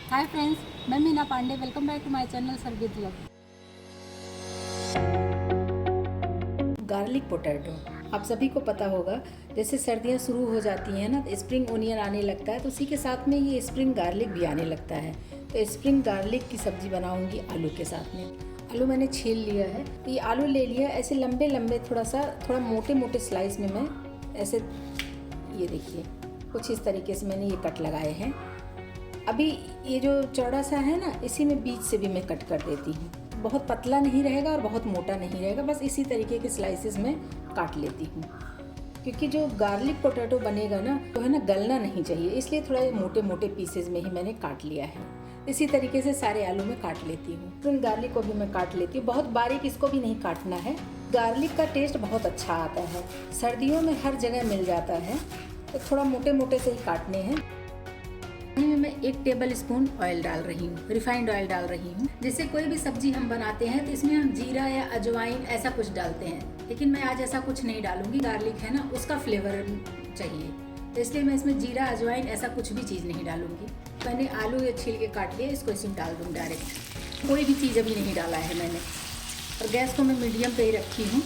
हाय friends, मैं Meena Pandey. Welcome back to my channel Sargeet vlog. Garlic potato आप सभी को पता होगा। जैसे सर्दियां शुरू हो जाती हैं ना, तो स्प्रिंग ओनियन आने लगता है, तो उसी के साथ में ये स्प्रिंग गार्लिक भी आने लगता है। तो स्प्रिंग गार्लिक की सब्ज़ी बनाऊंगी आलू के साथ में। आलू मैंने छील लिया है, तो ये आलू ले लिया ऐसे लंबे लंबे, थोड़ा मोटे मोटे स्लाइस में मैं ऐसे, ये देखिए कुछ इस तरीके से मैंने ये कट लगाए हैं। अभी ये जो चौड़ा सा है ना, इसी में बीच से भी मैं कट कर देती हूँ। बहुत पतला नहीं रहेगा और बहुत मोटा नहीं रहेगा, बस इसी तरीके के स्लाइसेस में काट लेती हूँ। क्योंकि जो गार्लिक पोटैटो बनेगा ना, तो है ना, गलना नहीं चाहिए, इसलिए थोड़ा मोटे मोटे पीसेज में ही मैंने काट लिया है। इसी तरीके से सारे आलू में काट लेती हूँ। फिर गार्लिक को भी मैं काट लेती हूँ, बहुत बारीक इसको भी नहीं काटना है। गार्लिक का टेस्ट बहुत अच्छा आता है, सर्दियों में हर जगह मिल जाता है, तो थोड़ा मोटे मोटे से ही काटने हैं। में मैं 1 टेबल स्पून ऑयल डाल रही हूँ, रिफाइंड ऑयल डाल रही हूँ। जैसे कोई भी सब्जी हम बनाते हैं तो इसमें हम जीरा या अजवाइन ऐसा कुछ डालते हैं, लेकिन मैं आज ऐसा कुछ नहीं डालूंगी। गार्लिक है ना, उसका फ्लेवर चाहिए, तो इसलिए मैं इसमें जीरा अजवाइन ऐसा कुछ भी चीज़ नहीं डालूंगी। मैंने आलू या छील के काट लिया, इसको इसमें डाल दूँ डायरेक्ट। कोई भी चीज़ अभी नहीं डाला है मैंने, और गैस को मैं मीडियम पे ही रखी हूँ।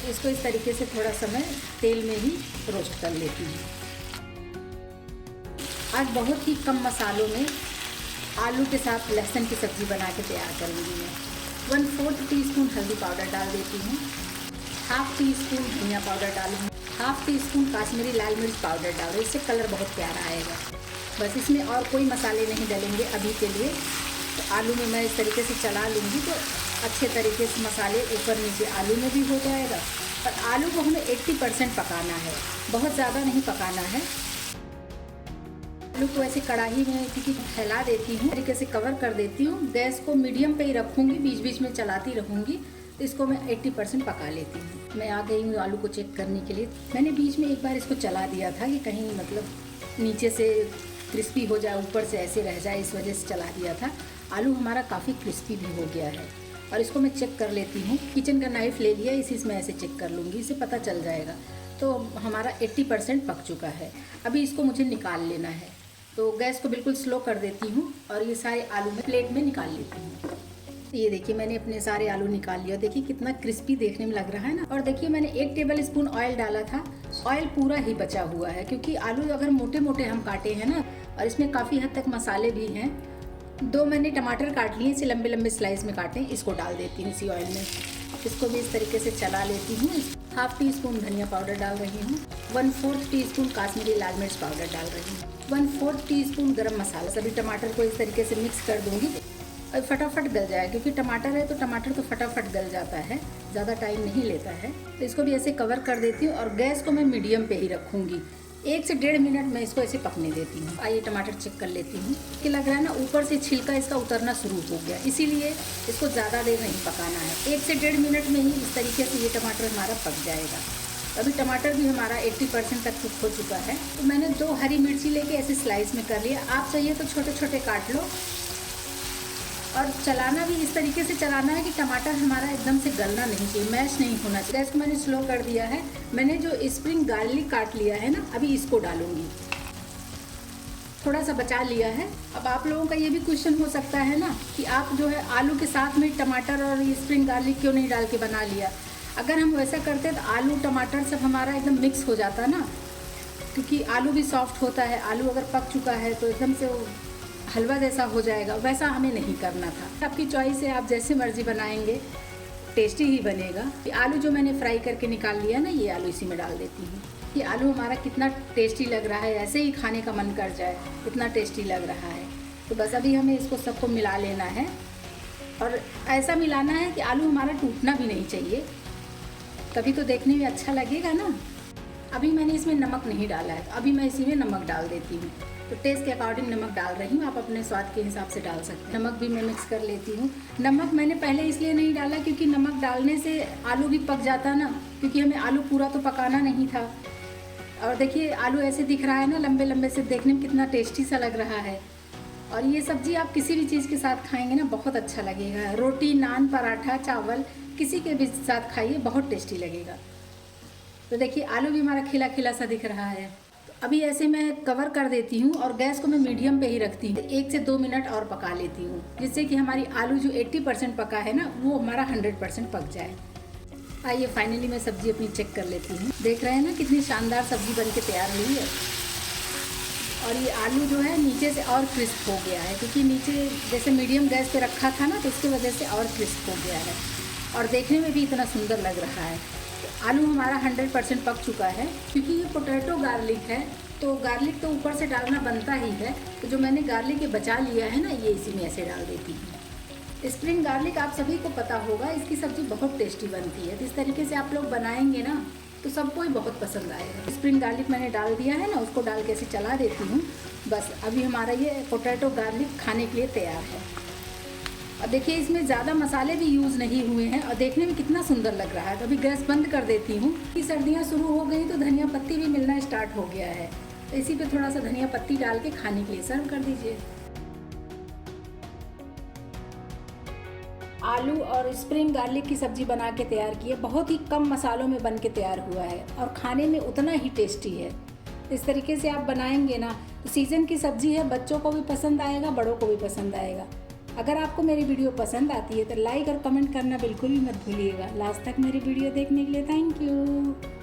इसको इस तरीके से थोड़ा सा मैं तेल में ही रोस्ट कर लेती हूँ। आज बहुत ही कम मसालों में आलू के साथ लहसुन की सब्ज़ी बना के तैयार करूँगी मैं। 1/4 टीस्पून हल्दी पाउडर डाल देती हूँ, 1/2 टीस्पून धनिया पाउडर डालूँगी, 1/2 टीस्पून काश्मीरी लाल मिर्च पाउडर डाल रही, इससे कलर बहुत प्यारा आएगा। बस इसमें और कोई मसाले नहीं डलेंगे अभी के लिए। तो आलू में मैं इस तरीके से चला लूँगी, तो अच्छे तरीके से मसाले ऊपर नीचे आलू में भी हो जाएगा। और आलू को हमें 80% पकाना है, बहुत ज़्यादा नहीं पकाना है। आलू को ऐसे कढ़ाई में क्योंकि फैला देती हूँ, तरीके से कवर कर देती हूँ। गैस को मीडियम पे ही रखूँगी, बीच बीच में चलाती रहूँगी, तो इसको मैं 80% पका लेती हूँ। मैं आ गई हूँ आलू को चेक करने के लिए। मैंने बीच में एक बार इसको चला दिया था कि कहीं मतलब नीचे से क्रिस्पी हो जाए, ऊपर से ऐसे रह जाए, इस वजह से चला दिया था। आलू हमारा काफ़ी क्रिस्पी भी हो गया है, और इसको मैं चेक कर लेती हूँ। किचन का नाइफ ले लिया, इसी से मैं ऐसे चेक कर लूँगी, इससे पता चल जाएगा। तो हमारा 80% पक चुका है। अभी इसको मुझे निकाल लेना है, तो गैस को बिल्कुल स्लो कर देती हूँ और ये सारे आलू में प्लेट में निकाल लेती हूँ। ये देखिए मैंने अपने सारे आलू निकाल लिया। देखिए कितना क्रिस्पी देखने में लग रहा है ना। और देखिए मैंने 1 टेबल स्पून ऑयल डाला था, ऑयल पूरा ही बचा हुआ है, क्योंकि आलू अगर मोटे मोटे हम काटे हैं ना, और इसमें काफ़ी हद तक मसाले भी हैं। 2 मैंने टमाटर काट लिए, इसे लंबे लंबे स्लाइस में काटे, इसको डाल देती हूँ इसी ऑयल में। इसको भी इस तरीके से चला लेती हूँ। 1/2 टीस्पून धनिया पाउडर डाल रही हूँ, 1/4 टीस्पून काश्मीरी लाल मिर्च पाउडर डाल रही हूँ, 1/4 टीस्पून गरम मसाला। सभी टमाटर को इस तरीके से मिक्स कर दूंगी और फटाफट गल जाए, क्योंकि टमाटर है तो टमाटर तो फटाफट गल जाता है, ज़्यादा टाइम नहीं लेता है। तो इसको भी ऐसे कवर कर देती हूँ और गैस को मैं मीडियम पे ही रखूँगी। 1 से 1.5 मिनट में इसको ऐसे पकने देती हूँ। आइए टमाटर चेक कर लेती हूँ कि लग रहा है ना ऊपर से छिलका इसका उतरना शुरू हो गया, इसीलिए इसको ज़्यादा देर नहीं पकाना है। 1 से 1.5 मिनट में ही इस तरीके से ये टमाटर हमारा पक जाएगा। अभी टमाटर भी हमारा 80% तक कुक हो चुका है। तो मैंने 2 हरी मिर्ची लेके ऐसे स्लाइस में कर लिया। आप चाहिए तो छोटे छोटे काट लो, और चलाना भी इस तरीके से चलाना है कि टमाटर हमारा एकदम से गलना नहीं चाहिए, मैश नहीं होना चाहिए। गैस को मैंने स्लो कर दिया है। मैंने जो स्प्रिंग गार्लिक काट लिया है ना, अभी इसको डालूंगी। थोड़ा सा बचा लिया है। अब आप लोगों का ये भी क्वेश्चन हो सकता है ना कि आप जो है आलू के साथ में टमाटर और स्प्रिंग गार्लिक क्यों नहीं डाल के बना लिया। अगर हम वैसा करते तो आलू टमाटर सब हमारा एकदम मिक्स हो जाता ना, क्योंकि आलू भी सॉफ्ट होता है। आलू अगर पक चुका है तो एकदम से हलवा जैसा हो जाएगा, वैसा हमें नहीं करना था। आपकी चॉइस है, आप जैसे मर्जी बनाएंगे, टेस्टी ही बनेगा। ये आलू जो मैंने फ्राई करके निकाल लिया ना, ये आलू इसी में डाल देती हूँ। ये आलू हमारा कितना टेस्टी लग रहा है, ऐसे ही खाने का मन कर जाए, इतना टेस्टी लग रहा है। तो बस अभी हमें इसको सबको मिला लेना है, और ऐसा मिलाना है कि आलू हमारा टूटना भी नहीं चाहिए, तभी तो देखने में अच्छा लगेगा ना। अभी मैंने इसमें नमक नहीं डाला है, तो अभी मैं इसी में नमक डाल देती हूँ। तो टेस्ट के अकॉर्डिंग नमक डाल रही हूँ, आप अपने स्वाद के हिसाब से डाल सकते हैं। नमक भी मैं मिक्स कर लेती हूँ। नमक मैंने पहले इसलिए नहीं डाला क्योंकि नमक डालने से आलू भी पक जाता ना, क्योंकि हमें आलू पूरा तो पकाना नहीं था। और देखिए आलू ऐसे दिख रहा है ना, लंबे लंबे से, देखने में कितना टेस्टी सा लग रहा है। और ये सब्जी आप किसी भी चीज़ के साथ खाएंगे ना, बहुत अच्छा लगेगा। रोटी, नान, पराठा, चावल, किसी के भी साथ खाइए, बहुत टेस्टी लगेगा। तो देखिए आलू भी हमारा खिला खिला सा दिख रहा है। तो अभी ऐसे मैं कवर कर देती हूँ और गैस को मैं मीडियम पे ही रखती हूँ। 1 से 2 मिनट और पका लेती हूँ, जिससे कि हमारी आलू जो 80% पका है ना, वो हमारा 100% पक जाए। आइए फाइनली मैं सब्जी अपनी चेक कर लेती हूँ। देख रहे हैं ना कितनी शानदार सब्जी बन के तैयार हुई है। और ये आलू जो है नीचे से और क्रिस्प हो गया है, क्योंकि नीचे जैसे मीडियम गैस पे रखा था ना, तो इसकी वजह से और क्रिस्प हो गया है और देखने में भी इतना सुंदर लग रहा है। आलू हमारा 100% पक चुका है। क्योंकि ये पोटैटो गार्लिक है, तो गार्लिक तो ऊपर से डालना बनता ही है, तो जो मैंने गार्लिक ये बचा लिया है ना, ये इसी में ऐसे डाल देती हूँ। स्प्रिंग गार्लिक आप सभी को पता होगा, इसकी सब्ज़ी बहुत टेस्टी बनती है। तो इस तरीके से आप लोग बनाएंगे ना, तो सबको ही बहुत पसंद आएगा। स्प्रिंग गार्लिक मैंने डाल दिया है ना, उसको डाल के ऐसे चला देती हूँ। बस अभी हमारा ये पोटैटो गार्लिक खाने के लिए तैयार है। और देखिए इसमें ज़्यादा मसाले भी यूज़ नहीं हुए हैं और देखने में कितना सुंदर लग रहा है। तो अभी गैस बंद कर देती हूँ। कि सर्दियाँ शुरू हो गई तो धनिया पत्ती भी मिलना स्टार्ट हो गया है, तो इसी पे थोड़ा सा धनिया पत्ती डाल के खाने के लिए सर्व कर दीजिए। आलू और स्प्रिंग गार्लिक की सब्ज़ी बना के तैयार की है। बहुत ही कम मसालों में बन के तैयार हुआ है और खाने में उतना ही टेस्टी है। इस तरीके से आप बनाएंगे ना, तो सीज़न की सब्ज़ी है, बच्चों को भी पसंद आएगा, बड़ों को भी पसंद आएगा। अगर आपको मेरी वीडियो पसंद आती है तो लाइक और कमेंट करना बिल्कुल भी मत भूलिएगा। लास्ट तक मेरी वीडियो देखने के लिए थैंक यू।